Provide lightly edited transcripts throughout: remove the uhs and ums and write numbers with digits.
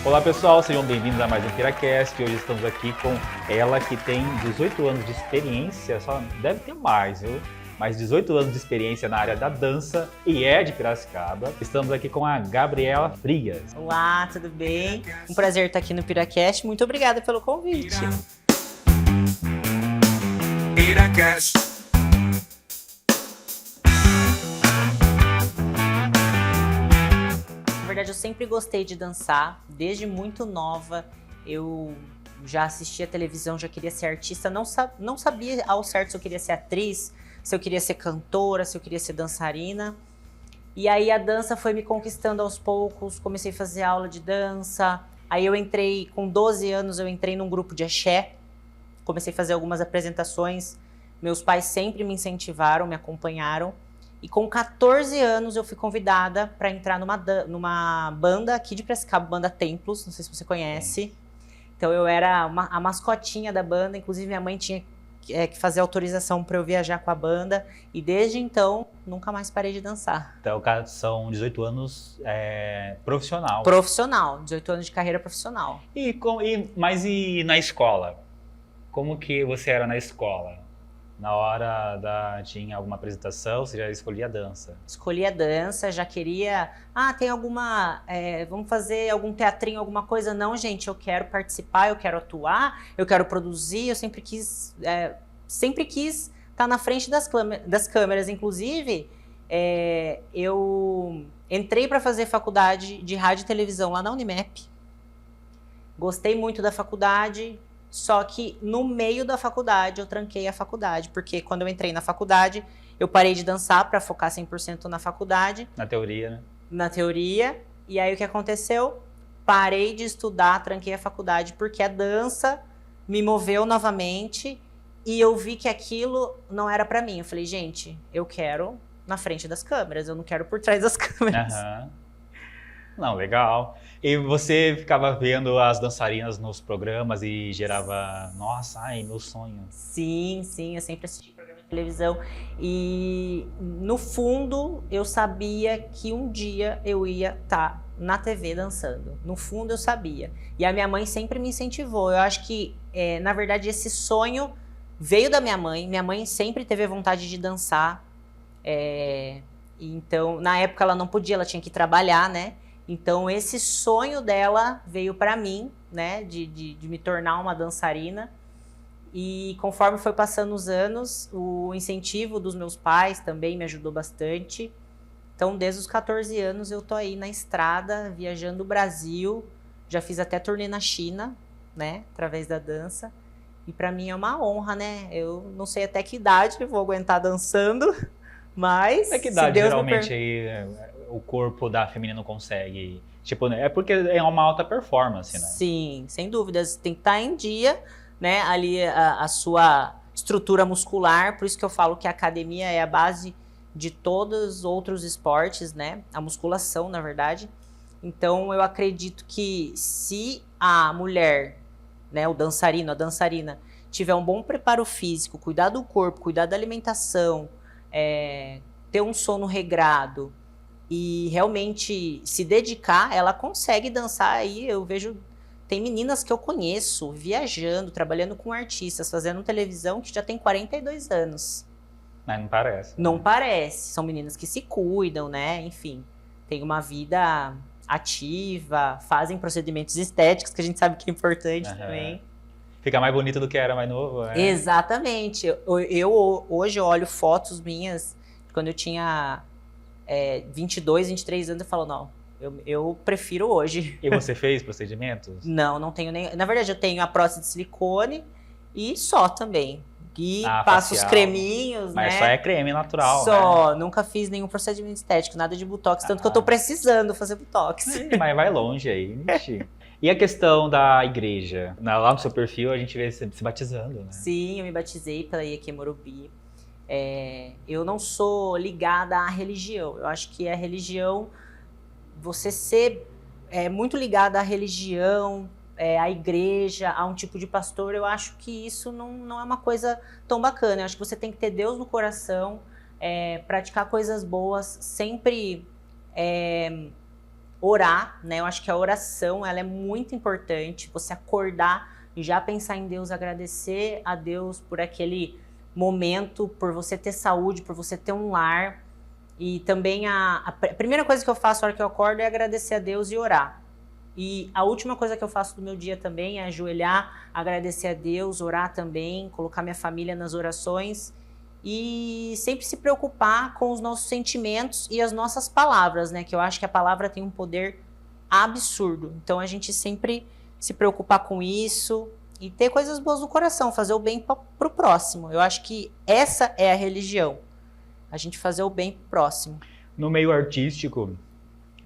Olá pessoal, sejam bem-vindos a mais um PiraCast. Hoje estamos aqui com ela que tem 18 anos de experiência, só deve ter mais, viu? Mais 18 anos de experiência na área da dança e é de Piracicaba. Estamos aqui com a Gabriela Frias. Olá, tudo bem? Um prazer estar aqui no PiraCast. Muito obrigada pelo convite. PiraCast. Na verdade, eu sempre gostei de dançar. Desde muito nova, eu já assistia televisão, já queria ser artista. Não sabia ao certo se eu queria ser atriz, se eu queria ser cantora, se eu queria ser dançarina. E aí a dança foi me conquistando aos poucos, comecei a fazer aula de dança. Aí eu entrei, com 12 anos, eu entrei num grupo de axé. Comecei a fazer algumas apresentações. Meus pais sempre me incentivaram, me acompanharam. E com 14 anos eu fui convidada para entrar numa banda aqui de Piracicaba, banda Templos, não sei se você conhece. Então eu era a mascotinha da banda, inclusive minha mãe tinha que fazer autorização para eu viajar com a banda. E desde então, nunca mais parei de dançar. Então, são 18 anos profissional. Profissional, 18 anos de carreira profissional. Mas na escola? Como que você era na escola? Na hora tinha alguma apresentação, você já escolhia a dança? Escolhi a dança, já queria... tem alguma... vamos fazer algum teatrinho, alguma coisa? Não, gente, eu quero participar, eu quero atuar, eu quero produzir, eu sempre quis estar na frente das câmeras. Inclusive, eu entrei para fazer faculdade de rádio e televisão lá na Unimep. Gostei muito da faculdade. Só que no meio da faculdade eu tranquei a faculdade, porque quando eu entrei na faculdade, eu parei de dançar para focar 100% na faculdade. Na teoria, né? Na teoria. E aí o que aconteceu? Parei de estudar, tranquei a faculdade, porque a dança me moveu novamente e eu vi que aquilo não era para mim. Eu falei, gente, eu quero na frente das câmeras, eu não quero por trás das câmeras. Aham. Não, legal. E você ficava vendo as dançarinas nos programas e gerava, nossa, meu sonho. Sim, eu sempre assisti programa de televisão e no fundo eu sabia que um dia eu ia estar na TV dançando. No fundo eu sabia. E a minha mãe sempre me incentivou. Eu acho que, na verdade, esse sonho veio da minha mãe. Minha mãe sempre teve a vontade de dançar. Então, na época ela não podia, ela tinha que trabalhar, né? Então, esse sonho dela veio para mim, né, de me tornar uma dançarina. E conforme foi passando os anos, o incentivo dos meus pais também me ajudou bastante. Então, desde os 14 anos, eu tô aí na estrada, viajando o Brasil. Já fiz até turnê na China, né, através da dança. E para mim é uma honra, né? Eu não sei até que idade eu vou aguentar dançando, mas... Até que idade, geralmente, aí o corpo da feminina não consegue? Tipo, é porque é uma alta performance, né? Sim, sem dúvidas. Tem que estar em dia, né? Ali a sua estrutura muscular. Por isso que eu falo que a academia é a base de todos os outros esportes, né? A musculação, na verdade. Então, eu acredito que se a mulher, né, o dançarino, a dançarina, tiver um bom preparo físico, cuidar do corpo, cuidar da alimentação, ter um sono regrado, e realmente se dedicar, ela consegue dançar aí. Eu vejo, tem meninas que eu conheço viajando, trabalhando com artistas, fazendo televisão, que já tem 42 anos. Mas não parece. Não parece, são meninas que se cuidam, né, enfim, tem uma vida ativa, fazem procedimentos estéticos, que a gente sabe que é importante também. Fica mais bonito do que era mais novo, né? Exatamente, eu hoje olho fotos minhas, quando eu tinha... 22, 23 anos, eu falo, não, eu prefiro hoje. E você fez procedimentos? Não tenho nem... Na verdade, eu tenho a prótese de silicone e só também. E passo facial. Os creminhos, Mas né? só é creme natural, Só, né? nunca fiz nenhum procedimento estético, nada de botox, tanto que eu tô precisando fazer botox. Mas vai longe aí, ixi. E a questão da igreja? Lá no seu perfil a gente vê você se batizando, né? Sim, eu me batizei pela IEQ Morumbi. Eu não sou ligada à religião. Eu acho que a religião, você ser muito ligada à religião, à igreja, a um tipo de pastor, eu acho que isso não é uma coisa tão bacana. Eu acho que você tem que ter Deus no coração, praticar coisas boas, sempre orar, né? Eu acho que a oração, ela é muito importante. Você acordar e já pensar em Deus, agradecer a Deus por aquele momento, por você ter saúde, por você ter um lar. E também a primeira coisa que eu faço na hora que eu acordo é agradecer a Deus e orar. E a última coisa que eu faço do meu dia também é ajoelhar, agradecer a Deus, orar também, colocar minha família nas orações e sempre se preocupar com os nossos sentimentos e as nossas palavras, né? Que eu acho que a palavra tem um poder absurdo. Então a gente sempre se preocupar com isso e ter coisas boas no coração, fazer o bem pro próximo. Eu acho que essa é a religião. A gente fazer o bem pro próximo. No meio artístico,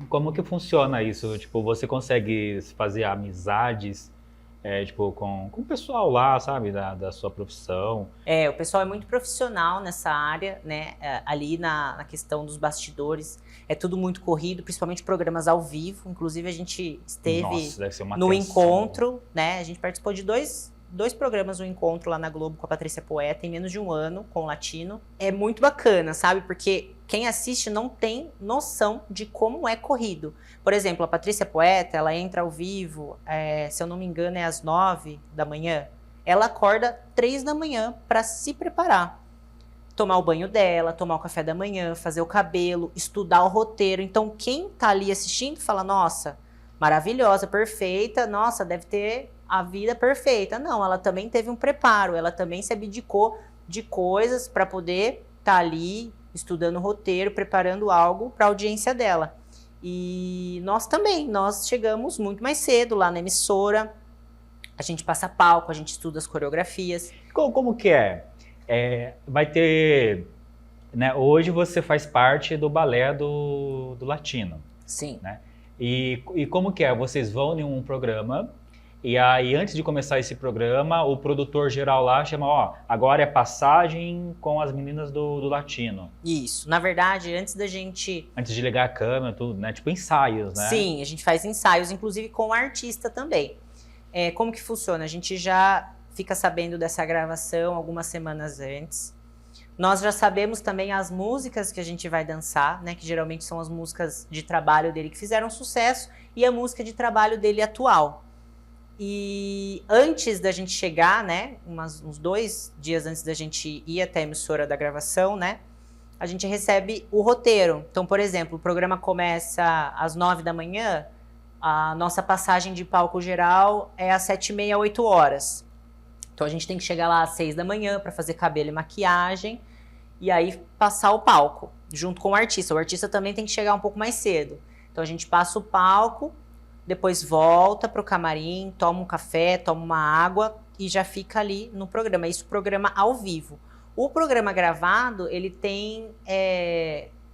como que funciona isso? Tipo, você consegue fazer amizades, tipo, com o pessoal lá, sabe, da sua profissão? O pessoal é muito profissional nessa área, né? Ali na questão dos bastidores. É tudo muito corrido, principalmente programas ao vivo. Inclusive, a gente esteve Nossa, deve ser uma no tensão. Encontro, né? A gente participou de dois programas no Encontro lá na Globo com a Patrícia Poeta em menos de um ano, com o Latino. É muito bacana, sabe? Porque quem assiste não tem noção de como é corrido. Por exemplo, a Patrícia Poeta, ela entra ao vivo, se eu não me engano, é às 9 da manhã. Ela acorda 3 da manhã para se preparar. Tomar o banho dela, tomar o café da manhã, fazer o cabelo, estudar o roteiro. Então, quem tá ali assistindo fala, nossa, maravilhosa, perfeita, nossa, deve ter a vida perfeita. Não, ela também teve um preparo, ela também se abdicou de coisas para poder estar ali estudando o roteiro, preparando algo para a audiência dela. E nós também, nós chegamos muito mais cedo lá na emissora, a gente passa palco, a gente estuda as coreografias. Como que é? Vai ter, né, hoje você faz parte do balé do Latino, Sim. né? E como que é? Vocês vão em um programa e aí antes de começar esse programa, o produtor geral lá chama, ó, agora é passagem com as meninas do Latino. Isso. Na verdade, antes Antes de ligar a câmera, tudo, né? Tipo ensaios, né? Sim, a gente faz ensaios, inclusive com o artista também. Como que funciona? A gente já fica sabendo dessa gravação algumas semanas antes. Nós já sabemos também as músicas que a gente vai dançar, né? Que geralmente são as músicas de trabalho dele que fizeram sucesso e a música de trabalho dele atual. E antes da gente chegar, né? Uns 2 dias antes da gente ir até a emissora da gravação, né? A gente recebe o roteiro. Então, por exemplo, o programa começa às 9 da manhã, a nossa passagem de palco geral é às 7h30, 8 horas. Então a gente tem que chegar lá às 6 da manhã para fazer cabelo e maquiagem e aí passar o palco junto com o artista. O artista também tem que chegar um pouco mais cedo. Então a gente passa o palco, depois volta para o camarim, toma um café, toma uma água e já fica ali no programa. Isso, programa ao vivo. O programa gravado, ele tem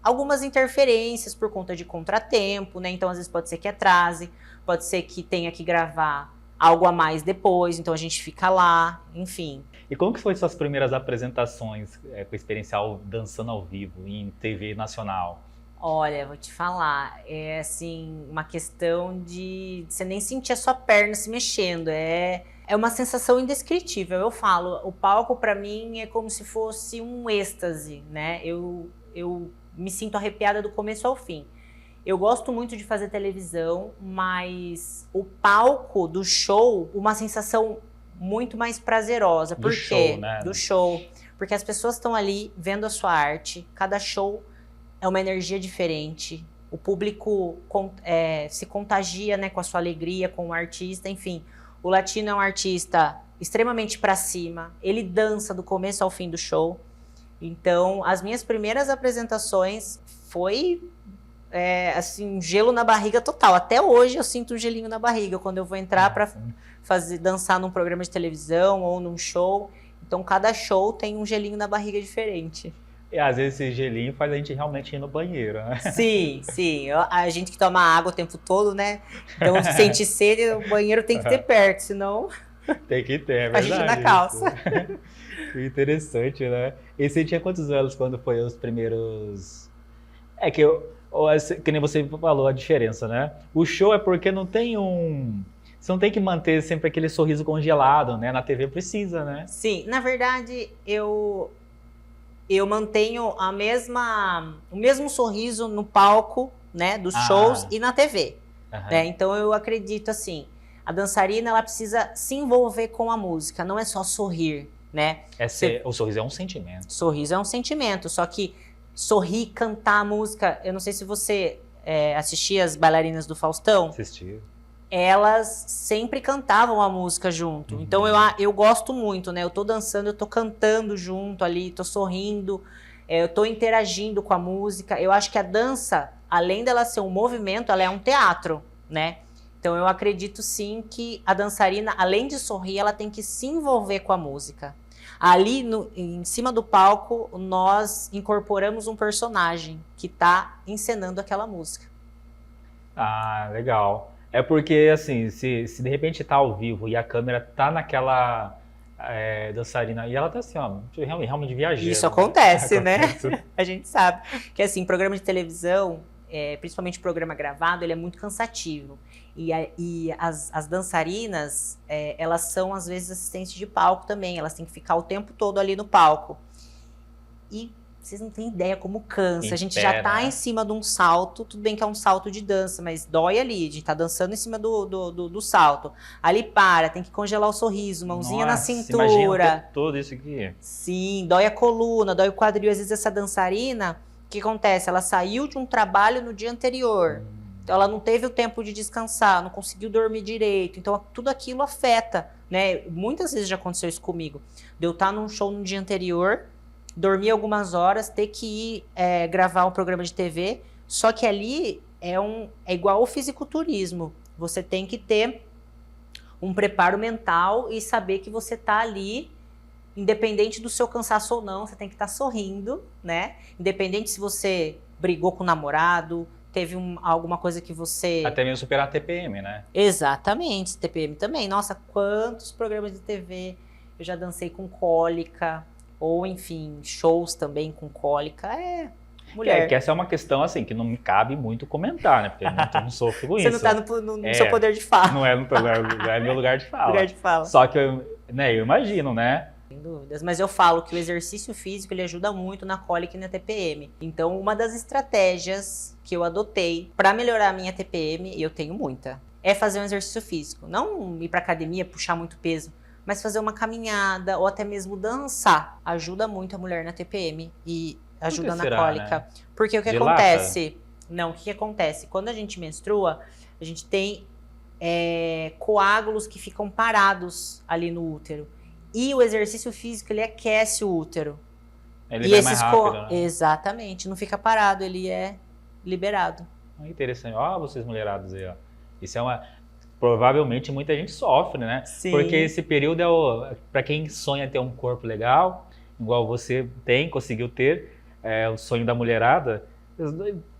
algumas interferências por conta de contratempo, né? Então às vezes pode ser que atrase, pode ser que tenha que gravar algo a mais depois, então a gente fica lá, enfim. E como que foi suas primeiras apresentações com experiencial dançando ao vivo em TV nacional? Olha, vou te falar, é assim, uma questão de você nem sentir a sua perna se mexendo, é uma sensação indescritível. Eu falo, o palco pra mim é como se fosse um êxtase, né? Eu me sinto arrepiada do começo ao fim. Eu gosto muito de fazer televisão, mas o palco do show, uma sensação muito mais prazerosa. Por quê? Show, né? Do show. Porque as pessoas estão ali vendo a sua arte, cada show é uma energia diferente. O público se contagia, né, com a sua alegria, com o artista, enfim. O Latino é um artista extremamente pra cima, ele dança do começo ao fim do show. Então, as minhas primeiras apresentações foi... assim, um gelo na barriga total. Até hoje eu sinto um gelinho na barriga quando eu vou entrar para dançar num programa de televisão ou num show. Então cada show tem um gelinho na barriga diferente. E às vezes esse gelinho faz a gente realmente ir no banheiro, né? Sim, sim. A gente que toma água o tempo todo, né? Então sente sede, o banheiro tem que ter perto, senão Tem que ter, é a verdade. gente na calça. Que interessante, né? E você tinha quantos anos quando foi os primeiros... que nem você falou a diferença, né? O show é porque não tem você não tem que manter sempre aquele sorriso congelado, né? Na TV precisa, né? Sim, na verdade, eu mantenho o mesmo sorriso no palco né, dos shows Ah. e na TV. Aham. Né? Então eu acredito assim, a dançarina ela precisa se envolver com a música, não é só sorrir, né? O sorriso é um sentimento. Sorriso é um sentimento, só que sorrir, cantar a música, eu não sei se você assistia as bailarinas do Faustão, Assistir. elas sempre cantavam a música junto. Uhum. Então eu gosto muito, né? Eu tô dançando, eu tô cantando junto ali, tô sorrindo, eu tô interagindo com a música. Eu acho que a dança, além dela ser um movimento, ela é um teatro, né? Então eu acredito sim que a dançarina, além de sorrir, ela tem que se envolver com a música. Ali em cima do palco, nós incorporamos um personagem que tá encenando aquela música. Ah, legal. É porque, assim, se de repente tá ao vivo e a câmera tá naquela dançarina e ela tá assim, ó, realmente viajando. Isso acontece, né? Acontece. A gente sabe que, assim, programa de televisão, principalmente programa gravado, ele é muito cansativo. E as dançarinas, elas são, às vezes, assistentes de palco também. Elas têm que ficar o tempo todo ali no palco. E vocês não têm ideia como cansa. A gente já tá em cima de um salto. Tudo bem que é um salto de dança, mas dói ali. A gente tá dançando em cima do salto. Ali tem que congelar o sorriso, mãozinha na cintura. Imagina o tempo todo isso aqui. Sim, dói a coluna, dói o quadril. Às vezes essa dançarina, o que acontece? Ela saiu de um trabalho no dia anterior. Então ela não teve o tempo de descansar, não conseguiu dormir direito. Então tudo aquilo afeta, né? Muitas vezes já aconteceu isso comigo. De eu estar num show no dia anterior, dormir algumas horas, ter que ir gravar um programa de TV. Só que ali é igual ao fisiculturismo. Você tem que ter um preparo mental e saber que você está ali, independente do seu cansaço ou não, você tem que estar sorrindo, né? Independente se você brigou com o namorado, teve alguma coisa que você... Até mesmo superar a TPM, né? Exatamente, TPM também. Nossa, quantos programas de TV eu já dancei com cólica, ou enfim, shows também com cólica. Mulher. Que essa é uma questão, assim, que não me cabe muito comentar, né? Porque eu não sofro com Você isso. não tá no seu poder de fala. Não é meu lugar de fala. Lugar de fala. Só que eu imagino, né? Sem dúvidas, mas eu falo que o exercício físico ele ajuda muito na cólica e na TPM. Então, uma das estratégias que eu adotei para melhorar a minha TPM, e eu tenho muita, é fazer um exercício físico. Não ir para academia, puxar muito peso, mas fazer uma caminhada ou até mesmo dançar. Ajuda muito a mulher na TPM e ajuda na cólica. Né? Porque o que acontece? Não, o que acontece? Quando a gente menstrua, a gente tem coágulos que ficam parados ali no útero. E o exercício físico, ele aquece o útero. Ele vai mais rápido, né? Exatamente, não fica parado, ele é liberado. Interessante. Ó, vocês mulherados aí, ó. Isso é uma... Provavelmente muita gente sofre, né? Sim. Porque esse período para quem sonha ter um corpo legal, igual você conseguiu ter, o sonho da mulherada.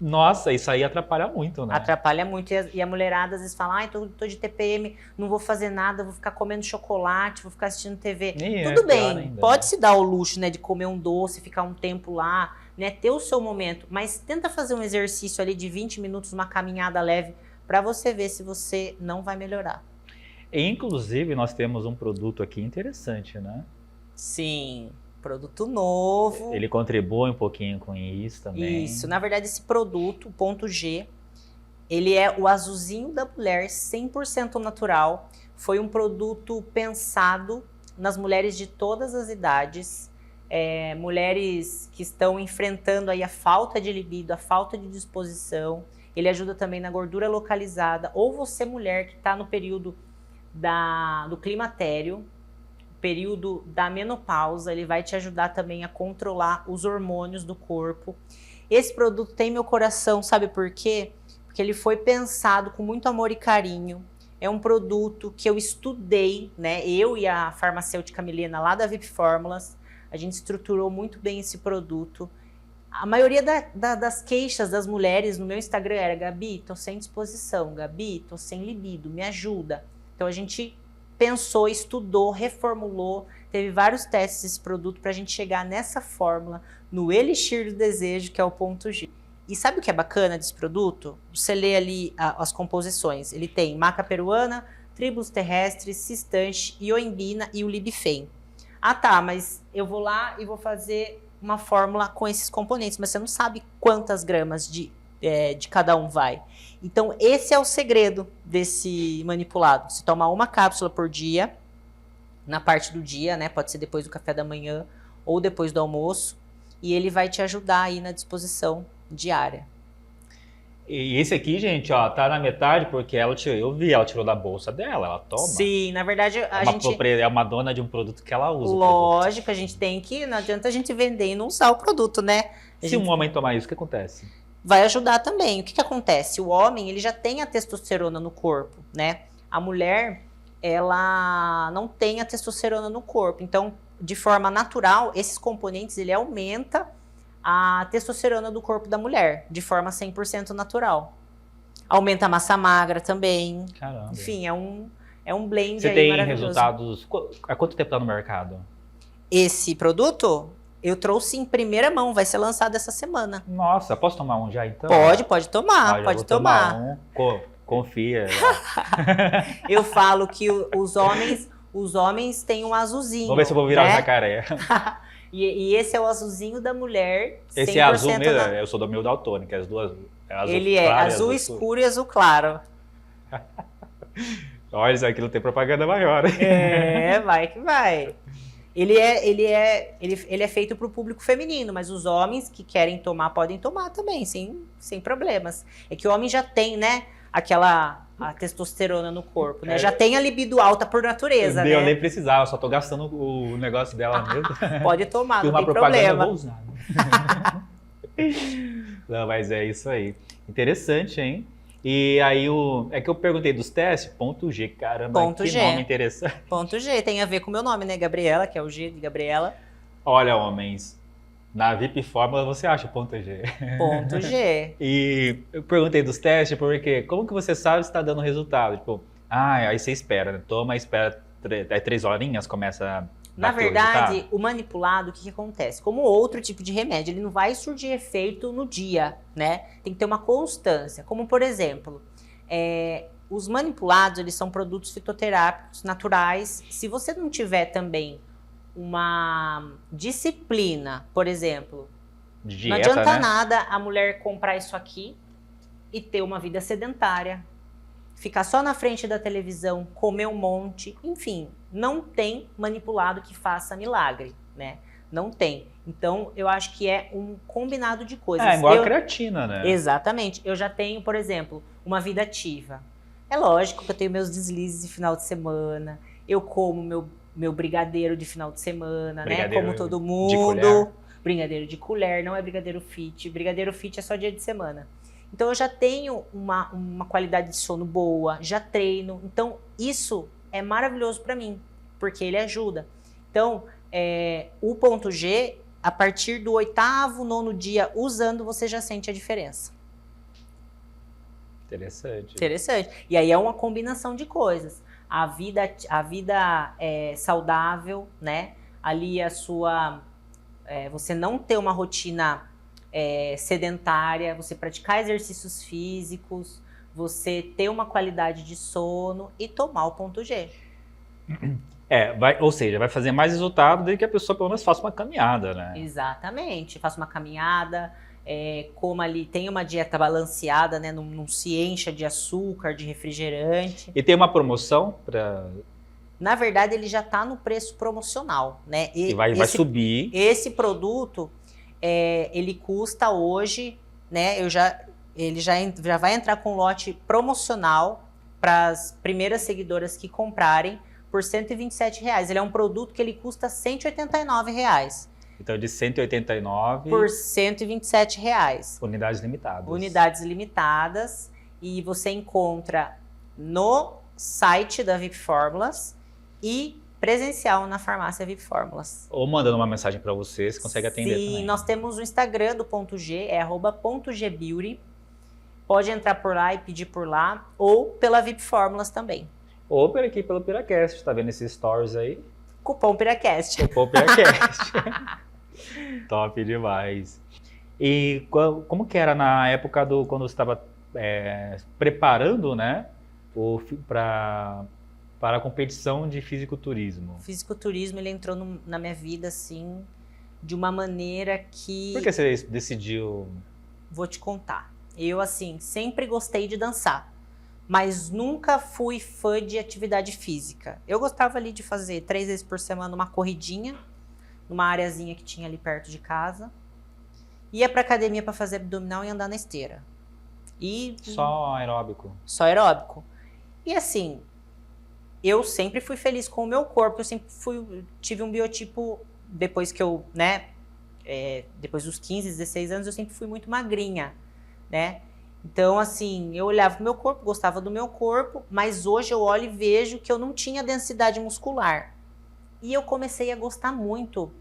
Nossa, isso aí atrapalha muito, né? Atrapalha muito. E a mulherada às vezes fala, tô de TPM, não vou fazer nada, vou ficar comendo chocolate, vou ficar assistindo TV. Tudo bem, ainda, pode né? se dar o luxo, né, de comer um doce, ficar um tempo lá, né, ter o seu momento. Mas tenta fazer um exercício ali de 20 minutos, uma caminhada leve, para você ver se você não vai melhorar. E, inclusive, nós temos um produto aqui interessante, né? Sim. Produto novo. Ele contribui um pouquinho com isso também. Isso. Na verdade, esse produto, o ponto G, ele é o azulzinho da mulher, 100% natural. Foi um produto pensado nas mulheres de todas as idades. Mulheres que estão enfrentando aí a falta de libido, a falta de disposição. Ele ajuda também na gordura localizada. Ou você, mulher, que está no período do climatério, período da menopausa, ele vai te ajudar também a controlar os hormônios do corpo. Esse produto tem meu coração, sabe por quê? Porque ele foi pensado com muito amor e carinho. É um produto que eu estudei, né? Eu e a farmacêutica Milena lá da VIP Fórmulas, a gente estruturou muito bem esse produto. A maioria das queixas das mulheres no meu Instagram era: Gabi, tô sem disposição, Gabi, tô sem libido, me ajuda. Então a gente pensou, estudou, reformulou, teve vários testes desse produto para a gente chegar nessa fórmula, no Elixir do Desejo, que é o ponto G. E sabe o que é bacana desse produto? Você lê ali as composições. Ele tem maca peruana, tribulus terrestres, cistanche, ioimbina e o libifem. Ah tá, mas eu vou lá e vou fazer uma fórmula com esses componentes, mas você não sabe quantas gramas de de cada um vai. Então, esse é o segredo desse manipulado. Você toma uma cápsula por dia, na parte do dia, né? Pode ser depois do café da manhã ou depois do almoço. E ele vai te ajudar aí na disposição diária. E esse aqui, gente, ó, tá na metade porque ela tirou da bolsa dela, ela toma. Sim, na verdade, É uma dona de um produto que ela usa. Lógico, a gente tem que... Não adianta a gente vender e não usar o produto, né? Se um homem tomar isso, o que acontece? Vai ajudar também. O que acontece? O homem, ele já tem a testosterona no corpo, né? A mulher, ela não tem a testosterona no corpo. Então, de forma natural, esses componentes, ele aumenta a testosterona do corpo da mulher, de forma 100% natural. Aumenta a massa magra também. Caramba. Enfim, é um blend Você aí tem maravilhoso. resultados... Há quanto tempo tá no mercado? Esse produto, eu trouxe em primeira mão, vai ser lançado essa semana. Nossa, posso tomar um já então? Pode tomar, Já pode vou tomar. um. Confia. Eu falo que os homens têm um azulzinho. Vamos ver se eu vou virar né? um jacaré. E esse é o azulzinho da mulher. Esse é azul mesmo, na- eu sou do meu daltônico, as duas. Azul Ele é claro e azul escuro. escuro e azul claro. Olha, isso aqui não tem propaganda maior. Hein? Vai que vai. Ele é feito para o público feminino, mas os homens que querem tomar podem tomar também, sem problemas. É que o homem já tem, né, a testosterona no corpo, né? Já tem a libido alta por natureza, Eu né? nem precisava, só tô gastando o negócio dela mesmo. Pode tomar, E não uma tem propaganda eu problema. vou usar. Não, mas é isso aí. Interessante, hein? E aí, é que eu perguntei dos testes, ponto G, caramba, Ponto que G. nome interessante. Ponto G, tem a ver com o meu nome, né? Gabriela, que é o G de Gabriela. Olha, homens, na VIP Fórmula você acha o ponto G. Ponto G. E eu perguntei dos testes porque como que você sabe se está dando resultado? Tipo, aí você espera, né? Toma, espera 3 horinhas, começa a Na bater o verdade, resultado. o manipulado, o que acontece? Como outro tipo de remédio, ele não vai surtir efeito no dia, né? Tem que ter uma constância. Como, por exemplo, os manipulados, eles são produtos fitoterápicos naturais. Se você não tiver também uma disciplina, por exemplo, Dieta, não adianta né? nada a mulher comprar isso aqui e ter uma vida sedentária, ficar só na frente da televisão, comer um monte, enfim, não tem manipulado que faça milagre, né? Não tem. Então, eu acho que é um combinado de coisas. É igual a creatina, né? Exatamente. Eu já tenho, por exemplo, uma vida ativa. É lógico que eu tenho meus deslizes de final de semana, eu como meu brigadeiro de final de semana, Brigadeiro né? Como todo de mundo. colher. Brigadeiro de colher, não é brigadeiro fit. Brigadeiro fit é só dia de semana. Então eu já tenho uma qualidade de sono boa, já treino. Então isso é maravilhoso para mim, porque ele ajuda. Então o ponto G, a partir do 8º, 9º dia usando, você já sente a diferença. Interessante. E aí é uma combinação de coisas. A vida saudável, né? Ali você não ter uma rotina sedentária, você praticar exercícios físicos, você ter uma qualidade de sono e tomar o ponto G. Ou seja, vai fazer mais resultado desde que a pessoa pelo menos faça uma caminhada, né? Exatamente. Faça uma caminhada, coma ali, tenha uma dieta balanceada, né? Não se encha de açúcar, de refrigerante. E tem uma promoção para... Na verdade, ele já está no preço promocional, né? E vai subir. Esse produto, ele custa hoje, né? Ele já vai entrar com lote promocional para as primeiras seguidoras que comprarem por R$127. Ele é um produto que ele custa R$189. Então, de 189 por R$127. unidades limitadas. Unidades limitadas. E você encontra no site da VIP Fórmulas e presencial na farmácia VIP Fórmulas. Ou mandando uma mensagem para você consegue atender Sim, também. nós temos o Instagram do Ponto G, é @.gbeauty. Pode entrar por lá e pedir por lá, ou pela VIP Fórmulas também. Ou aqui pelo Piracast, tá vendo esses stories aí? Cupom Piracast. Cupom Piracast. Top demais. E como que era na época quando você estava preparando, né, para a competição de fisiculturismo? O fisiculturismo, ele entrou na minha vida, assim, de uma maneira que... Por que você decidiu? Vou te contar. Eu, assim, sempre gostei de dançar, mas nunca fui fã de atividade física. Eu gostava ali de fazer 3 vezes por semana uma corridinha, numa areazinha que tinha ali perto de casa. Ia pra academia para fazer abdominal e andar na esteira. E Só aeróbico. só aeróbico. E assim, eu sempre fui feliz com o meu corpo, eu sempre tive um biotipo, depois que eu, né, depois dos 15, 16 anos, eu sempre fui muito magrinha, né? Então, assim, eu olhava pro meu corpo, gostava do meu corpo, mas hoje eu olho e vejo que eu não tinha densidade muscular. E eu comecei a gostar muito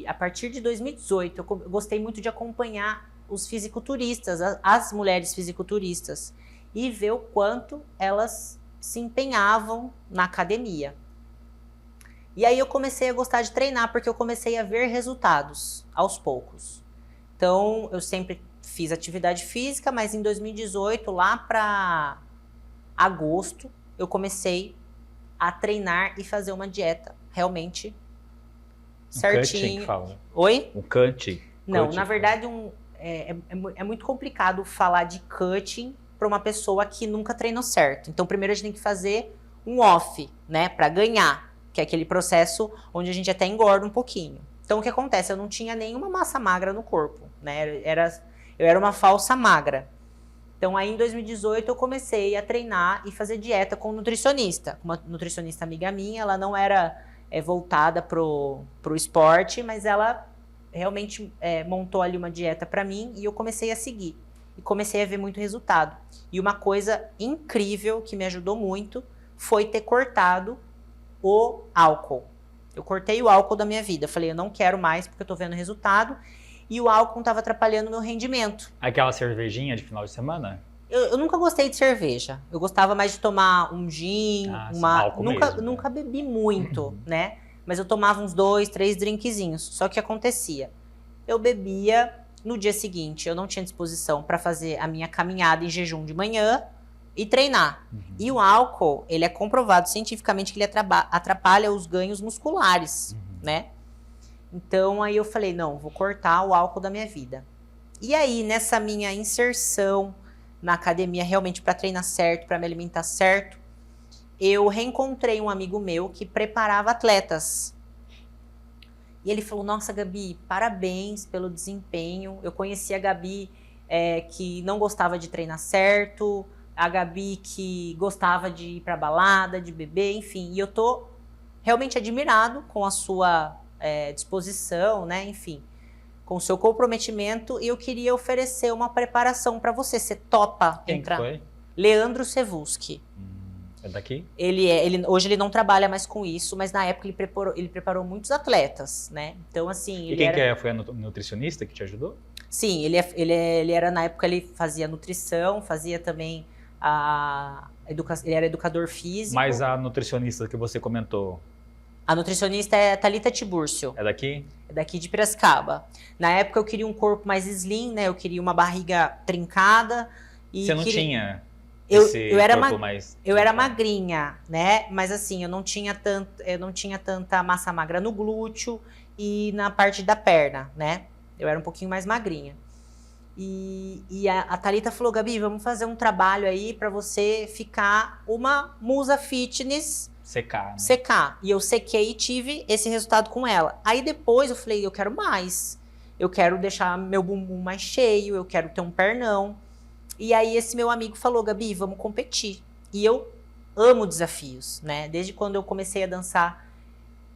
a partir de 2018, eu gostei muito de acompanhar os fisiculturistas, as mulheres fisiculturistas, e ver o quanto elas se empenhavam na academia. E aí eu comecei a gostar de treinar, porque eu comecei a ver resultados aos poucos. Então, eu sempre fiz atividade física, mas em 2018, lá para agosto, eu comecei a treinar e fazer uma dieta realmente certinho. Cutting que fala. Oi? Um cutting. Não, Cutting. na verdade é muito complicado falar de cutting para uma pessoa que nunca treinou certo. Então, primeiro a gente tem que fazer um off, né, para ganhar, que é aquele processo onde a gente até engorda um pouquinho. Então, o que acontece? Eu não tinha nenhuma massa magra no corpo, né? Eu era uma falsa magra. Então, aí em 2018 eu comecei a treinar e fazer dieta com um nutricionista. Uma nutricionista amiga minha, ela não era voltada pro esporte, mas ela realmente montou ali uma dieta para mim e eu comecei a seguir. E comecei a ver muito resultado. E uma coisa incrível que me ajudou muito foi ter cortado o álcool. Eu cortei o álcool da minha vida. Eu falei, eu não quero mais porque eu tô vendo resultado. E o álcool estava atrapalhando o meu rendimento. Aquela cervejinha de final de semana? Eu nunca gostei de cerveja. Eu gostava mais de tomar um gin, álcool mesmo, nunca né? bebi muito, né? Mas eu tomava uns 2, 3 drinkzinhos. Só que acontecia, eu bebia no dia seguinte, eu não tinha disposição para fazer a minha caminhada em jejum de manhã e treinar. E o álcool, ele é comprovado cientificamente que ele atrapalha os ganhos musculares, né? Então, aí eu falei, não, vou cortar o álcool da minha vida. E aí, nessa minha inserção na academia, realmente para treinar certo, para me alimentar certo, eu reencontrei um amigo meu que preparava atletas. E ele falou, nossa, Gabi, parabéns pelo desempenho. Eu conheci a Gabi que não gostava de treinar certo, a Gabi que gostava de ir para balada, de beber, enfim. E eu tô realmente admirado com a sua disposição, né? Enfim, com o seu comprometimento. E eu queria oferecer uma preparação para você. Você topa Quem entrar? foi? Leandro Sevusky. É daqui? Hoje ele não trabalha mais com isso, mas na época ele preparou muitos atletas, né? Então, assim, E quem que é? Foi a nutricionista que te ajudou? Sim, ele era, na época, ele fazia nutrição, fazia também ele era educador físico. Mas a nutricionista que você comentou, A nutricionista é a Thalita Tibúrcio, é daqui? é daqui de Piracicaba. Na época eu queria um corpo mais slim, né? Eu queria uma barriga trincada. E Você não tinha Eu esse era corpo mais... Eu era magrinha, né? Mas assim, eu não tinha tanta massa magra no glúteo e na parte da perna, né? Eu era um pouquinho mais magrinha. E a Thalita falou, Gabi, vamos fazer um trabalho aí pra você ficar uma musa fitness, Secar, né? secar. E eu sequei e tive esse resultado com ela. Aí depois eu falei, eu quero mais. Eu quero deixar meu bumbum mais cheio, eu quero ter um pernão. E aí esse meu amigo falou, Gabi, vamos competir. E eu amo desafios, né? Desde quando eu comecei a dançar,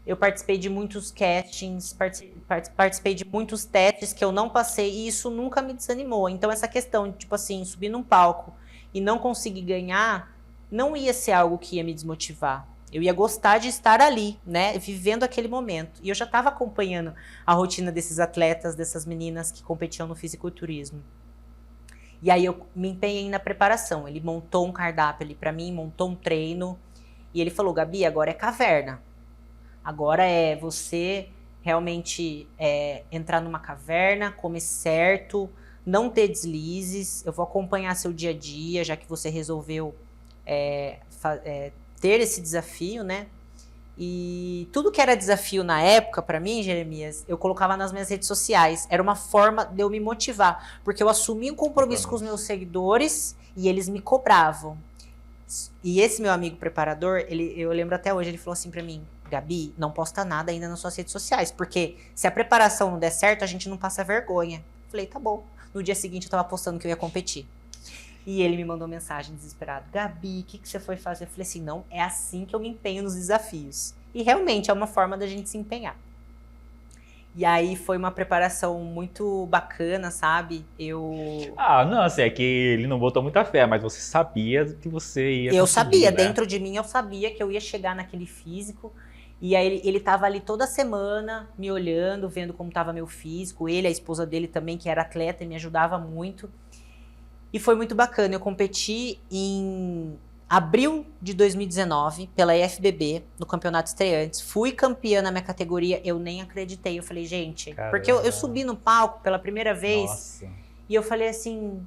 eu participei de muitos castings, participei de muitos testes que eu não passei e isso nunca me desanimou. Então essa questão de, tipo assim, subir num palco e não conseguir ganhar, não ia ser algo que ia me desmotivar. Eu ia gostar de estar ali, né? Vivendo aquele momento. E eu já estava acompanhando a rotina desses atletas, dessas meninas que competiam no fisiculturismo. E aí eu me empenhei na preparação. Ele montou um cardápio ali pra mim, montou um treino. E ele falou, Gabi, agora é caverna. Agora é você realmente entrar numa caverna, comer certo, não ter deslizes. Eu vou acompanhar seu dia a dia, já que você resolveu ter esse desafio, né? E tudo que era desafio na época, pra mim, Jeremias, eu colocava nas minhas redes sociais. Era uma forma de eu me motivar. Porque eu assumi um compromisso com os meus seguidores e eles me cobravam. E esse meu amigo preparador, eu lembro até hoje, ele falou assim pra mim: Gabi, não posta nada ainda nas suas redes sociais. Porque se a preparação não der certo, a gente não passa vergonha. Falei, tá bom. No dia seguinte eu tava postando que eu ia competir. E ele me mandou mensagem desesperado: Gabi, o que você foi fazer? Eu falei assim, não, é assim que eu me empenho nos desafios. E realmente é uma forma da gente se empenhar. E aí foi uma preparação muito bacana, sabe? Não, assim, é que ele não botou muita fé, mas você sabia que você ia Eu conseguir, sabia, né? dentro de mim eu sabia que eu ia chegar naquele físico. E aí ele tava ali toda semana me olhando, vendo como tava meu físico. Ele, a esposa dele também, que era atleta e me ajudava muito. E foi muito bacana. Eu competi em abril de 2019 pela IFBB no Campeonato Estreantes. Fui campeã na minha categoria. Eu nem acreditei. Eu falei, gente, Caramba. porque eu subi no palco pela primeira vez. Nossa. E eu falei assim,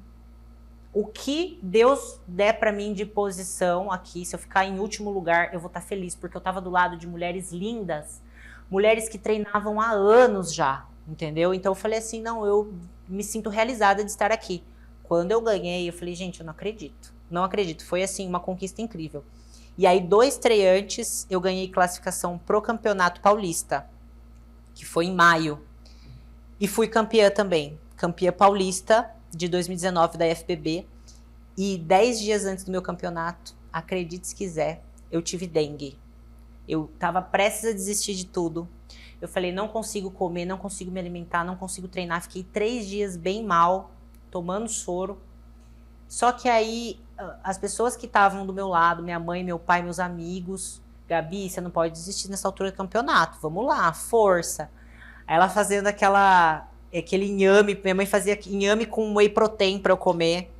o que Deus der pra mim de posição aqui, se eu ficar em último lugar, eu vou estar feliz. Porque eu tava do lado de mulheres lindas, mulheres que treinavam há anos já, entendeu? Então eu falei assim, não, eu me sinto realizada de estar aqui. Quando eu ganhei, eu falei, gente, eu não acredito. Não acredito. Foi, assim, uma conquista incrível. E aí, 2 estreantes, eu ganhei classificação pro Campeonato Paulista, que foi em maio. E fui campeã também. Campeã paulista de 2019 da IFBB. E 10 dias antes do meu campeonato, acredite se quiser, eu tive dengue. Eu tava prestes a desistir de tudo. Eu falei, não consigo comer, não consigo me alimentar, não consigo treinar. Fiquei 3 dias bem mal, tomando soro. Só que aí, as pessoas que estavam do meu lado, minha mãe, meu pai, meus amigos, Gabi, você não pode desistir nessa altura do campeonato, vamos lá, força. Aí ela fazendo aquele inhame, minha mãe fazia inhame com whey protein pra eu comer,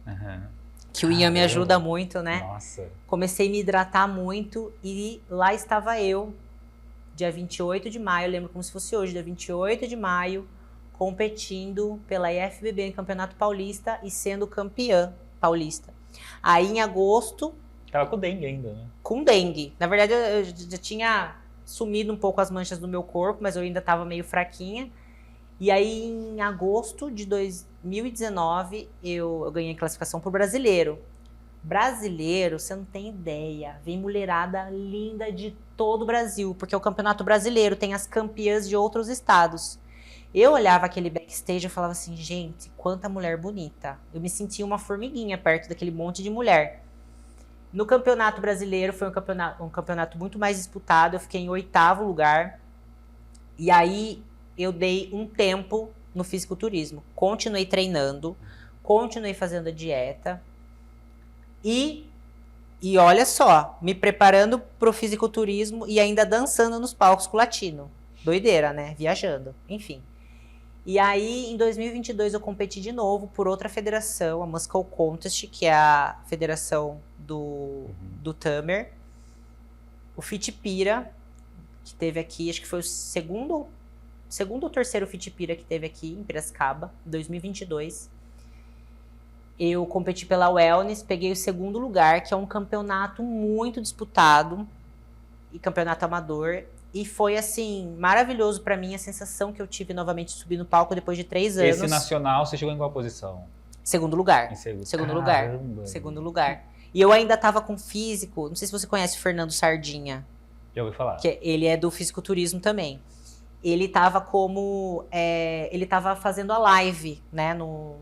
que o inhame ajuda muito, né? Nossa. Comecei a me hidratar muito e lá estava eu, dia 28 de maio, eu lembro como se fosse hoje, dia 28 de maio, competindo pela IFBB em Campeonato Paulista e sendo campeã paulista. Aí em agosto... Tava com dengue ainda, né? Com dengue. Na verdade eu já tinha sumido um pouco as manchas do meu corpo, mas eu ainda tava meio fraquinha. E aí em agosto de 2019 eu ganhei classificação pro brasileiro. Brasileiro, você não tem ideia. Vem mulherada linda de todo o Brasil, porque é o Campeonato Brasileiro, tem as campeãs de outros estados. Eu olhava aquele backstage e falava assim, gente, quanta mulher bonita. Eu me sentia uma formiguinha perto daquele monte de mulher. No Campeonato Brasileiro foi um campeonato muito mais disputado, eu fiquei em 8º lugar. E aí eu dei um tempo no fisiculturismo. Continuei treinando, continuei fazendo a dieta. E olha só, me preparando pro fisiculturismo e ainda dançando nos palcos com o latino. Doideira, né? Viajando, enfim. E aí, em 2022, eu competi de novo por outra federação, a Muscle Contest, que é a federação do Tamer. O Fitipira, que teve aqui, acho que foi o segundo ou terceiro Fitipira que teve aqui em Piracicaba, em 2022. Eu competi pela Wellness, peguei o 2º lugar, que é um campeonato muito disputado, e campeonato amador. E foi, assim, maravilhoso pra mim a sensação que eu tive novamente de subir no palco depois de 3 anos. Esse nacional, você chegou em qual posição? 2º lugar. Em segundo. Segundo lugar. Caramba. 2º lugar. E eu ainda tava com físico, não sei se você conhece o Fernando Sardinha, Já ouvi falar. que ele é do fisiculturismo também. Ele tava ele tava fazendo a live, né,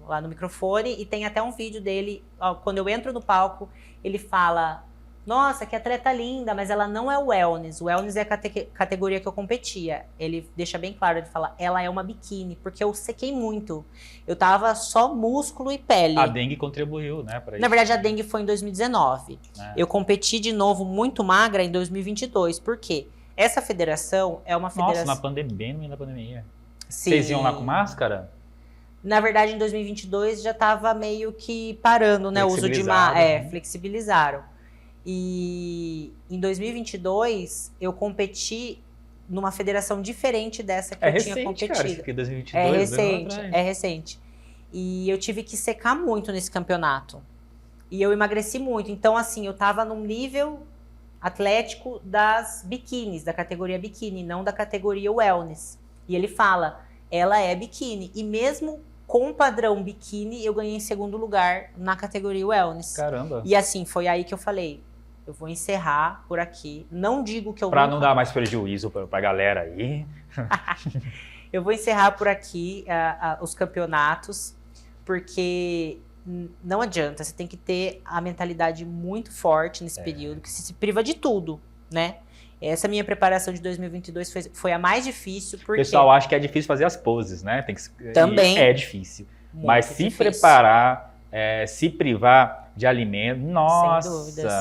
lá no microfone, e tem até um vídeo dele, ó, quando eu entro no palco, ele fala, nossa, que atleta linda, mas ela não é o wellness. O wellness é a categoria que eu competia. Ele deixa bem claro, ele fala, ela é uma biquíni, porque eu sequei muito. Eu tava só músculo e pele. A dengue contribuiu, né, pra isso. Na verdade, a dengue foi em 2019. Eu competi de novo muito magra em 2022. Por quê? Essa federação é uma federação... Nossa, bem no meio da pandemia. Sim. Vocês iam lá com máscara? Na verdade, em 2022 já tava meio que parando, né? O uso de Flexibilizaram. Flexibilizaram. E em 2022 eu competi numa federação diferente dessa que eu tinha competido. Cara, isso aqui é 2022, É recente. E eu tive que secar muito nesse campeonato. E eu emagreci muito. Então, assim, eu tava num nível atlético das biquínis, da categoria biquíni, não da categoria wellness. E ele fala, ela é biquíni. E mesmo com o padrão biquíni, eu ganhei em segundo lugar na categoria wellness. Caramba. E assim, foi aí que eu falei, eu vou encerrar por aqui. Não digo que eu Pra nunca... não dar mais prejuízo pra galera aí. Eu vou encerrar por aqui os campeonatos, porque não adianta, você tem que ter a mentalidade muito forte nesse período, que você se priva de tudo, né? Essa minha preparação de 2022 foi a mais difícil, O porque... pessoal acha que é difícil fazer as poses, né? Também. E é difícil. Muito Mas se difícil. preparar, se privar de alimento, nossa. Sem dúvidas.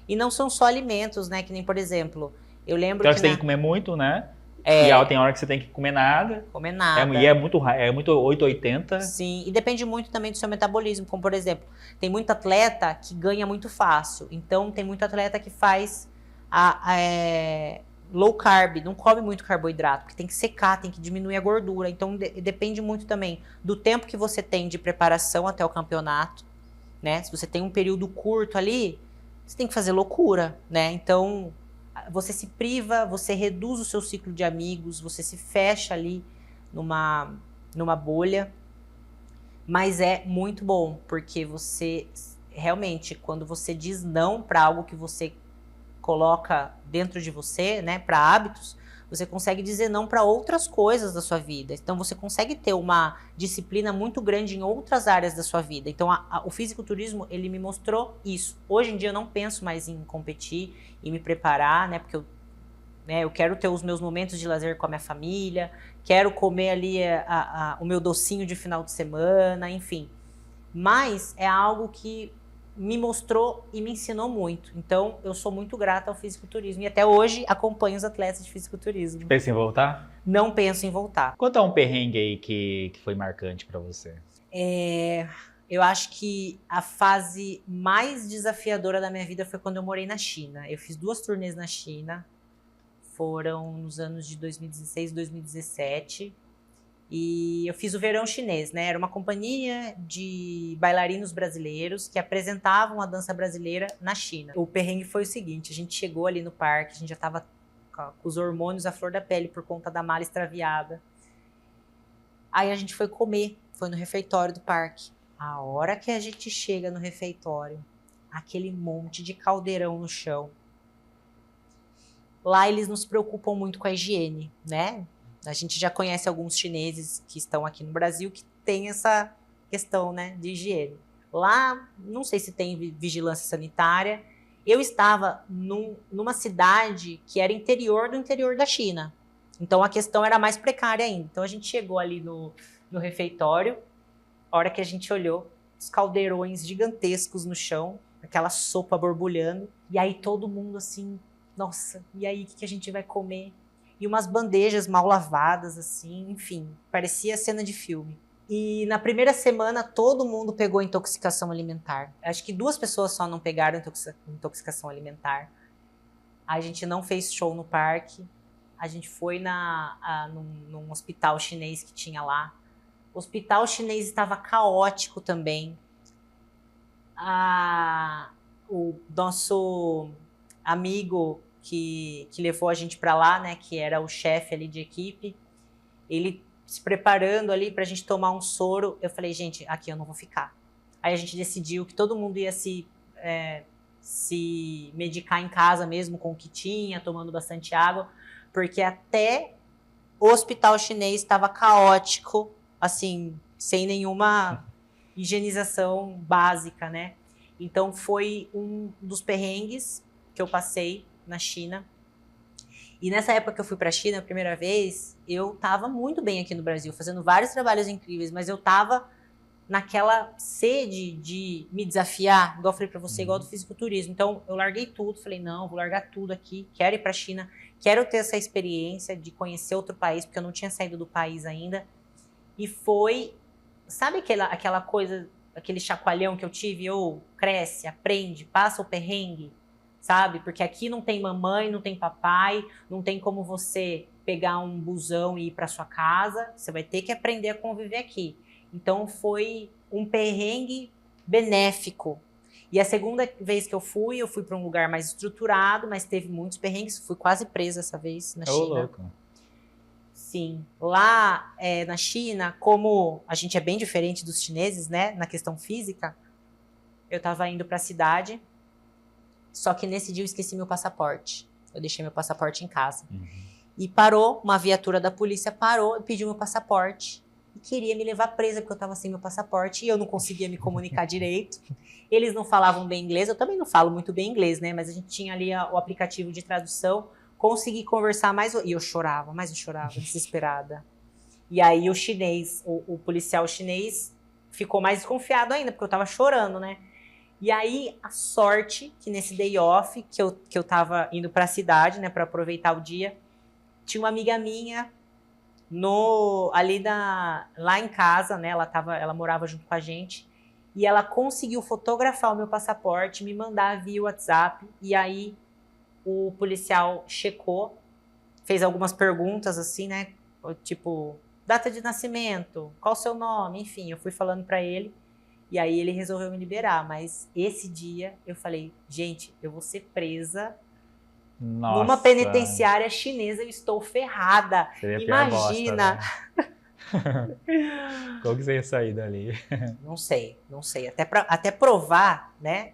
E não são só alimentos, né? Que nem, por exemplo, eu lembro Então que você tem que comer muito, né? É. E tem hora que você tem que comer nada. comer nada. E é muito 880. Sim, e depende muito também do seu metabolismo. Como, por exemplo, tem muito atleta que ganha muito fácil. Então, tem muito atleta que faz low carb, não come muito carboidrato, porque tem que secar, tem que diminuir a gordura. Então, depende muito também do tempo que você tem de preparação até o campeonato, né? Se você tem um período curto ali, você tem que fazer loucura, né? Então, você se priva, você reduz o seu ciclo de amigos, você se fecha ali numa bolha, mas é muito bom, porque você realmente, quando você diz não para algo que você coloca dentro de você, né, para hábitos, você consegue dizer não para outras coisas da sua vida. Então você consegue ter uma disciplina muito grande em outras áreas da sua vida. Então o fisiculturismo, ele me mostrou isso. Hoje em dia eu não penso mais em competir e me preparar, né, porque eu quero ter os meus momentos de lazer com a minha família, quero comer ali o meu docinho de final de semana, enfim. Mas é algo que me mostrou e me ensinou muito. Então, eu sou muito grata ao fisiculturismo. E até hoje, acompanho os atletas de fisiculturismo. Pensa em voltar? Não penso em voltar. Conta um perrengue aí que foi marcante pra você. Eu acho que a fase mais desafiadora da minha vida foi quando eu morei na China. Eu fiz 2 turnês na China. Foram nos anos de 2016 e 2017. E eu fiz o verão chinês, né? Era uma companhia de bailarinos brasileiros que apresentavam a dança brasileira na China. O perrengue foi o seguinte, a gente chegou ali no parque, a gente já estava com os hormônios à flor da pele por conta da mala extraviada. Aí a gente foi comer, foi no refeitório do parque. A hora que a gente chega no refeitório, aquele monte de caldeirão no chão. Lá eles nos preocupam muito com a higiene, né? A gente já conhece alguns chineses que estão aqui no Brasil que tem essa questão, né, de higiene. Lá, não sei se tem vigilância sanitária. Eu estava numa cidade que era interior do interior da China. Então, a questão era mais precária ainda. Então, a gente chegou ali no refeitório, a hora que a gente olhou, os caldeirões gigantescos no chão, aquela sopa borbulhando, e aí todo mundo assim, nossa, e aí o que a gente vai comer? E umas bandejas mal lavadas, assim, enfim, parecia cena de filme. E na primeira semana, todo mundo pegou intoxicação alimentar. Acho que 2 pessoas só não pegaram intoxicação alimentar. A gente não fez show no parque. A gente foi num hospital chinês que tinha lá. O hospital chinês estava caótico também. O nosso amigo que levou a gente para lá, né, que era o chefe ali de equipe, ele se preparando ali pra gente tomar um soro, eu falei, gente, aqui eu não vou ficar. Aí a gente decidiu que todo mundo ia se medicar em casa mesmo com o que tinha, tomando bastante água, porque até o hospital chinês estava caótico, assim, sem nenhuma higienização básica, né? Então foi um dos perrengues que eu passei na China. E nessa época que eu fui para a China a primeira vez, eu estava muito bem aqui no Brasil, fazendo vários trabalhos incríveis, mas eu estava naquela sede de me desafiar, igual eu falei para você, igual do fisiculturismo. Então eu larguei tudo, falei, não, vou largar tudo aqui, quero ir para a China, quero ter essa experiência de conhecer outro país, porque eu não tinha saído do país ainda. E foi, sabe aquela coisa, aquele chacoalhão que eu tive, cresce, aprende, passa o perrengue, sabe? Porque aqui não tem mamãe, não tem papai, não tem como você pegar um busão e ir para sua casa, você vai ter que aprender a conviver aqui. Então foi um perrengue benéfico. E a segunda vez que eu fui para um lugar mais estruturado, mas teve muitos perrengues. Fui quase presa essa vez na Ô, China. louco. Sim. Lá na China, como a gente é bem diferente dos chineses, né? Na questão física, eu tava indo pra cidade, só que nesse dia eu esqueci meu passaporte. Eu deixei meu passaporte em casa. E parou, uma viatura da polícia parou e pediu meu passaporte. E queria me levar presa porque eu tava sem meu passaporte e eu não conseguia me comunicar direito. Eles não falavam bem inglês, eu também não falo muito bem inglês, né? Mas a gente tinha ali o aplicativo de tradução, consegui conversar mais... E eu chorava, desesperada. E aí o chinês, o policial chinês ficou mais desconfiado ainda, porque eu tava chorando, né? E aí, a sorte que nesse day off, que eu tava indo pra cidade, né, pra aproveitar o dia, tinha uma amiga minha lá em casa, né, ela morava junto com a gente, e ela conseguiu fotografar o meu passaporte, me mandar via WhatsApp, e aí o policial checou, fez algumas perguntas assim, né, tipo, data de nascimento, qual o seu nome, enfim, eu fui falando pra ele, e aí ele resolveu me liberar, mas esse dia eu falei, gente, eu vou ser presa Nossa. numa penitenciária chinesa, eu estou ferrada. Seria a pior Imagina. bosta, né? Como que você ia sair dali? Não sei. Até provar, né,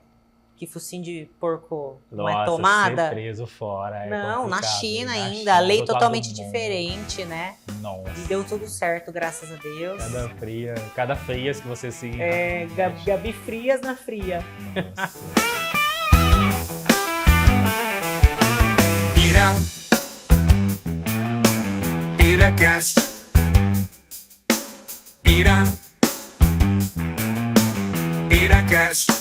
que focinho de porco não é tomada. Ser preso fora Não, na complicado. China Na ainda, China, a lei do outro lado totalmente do mundo. diferente, né? Nossa. E deu tudo certo, graças a Deus. Cada frias que você se... Gabi Frias na fria. Nossa. Iracast. Iracast.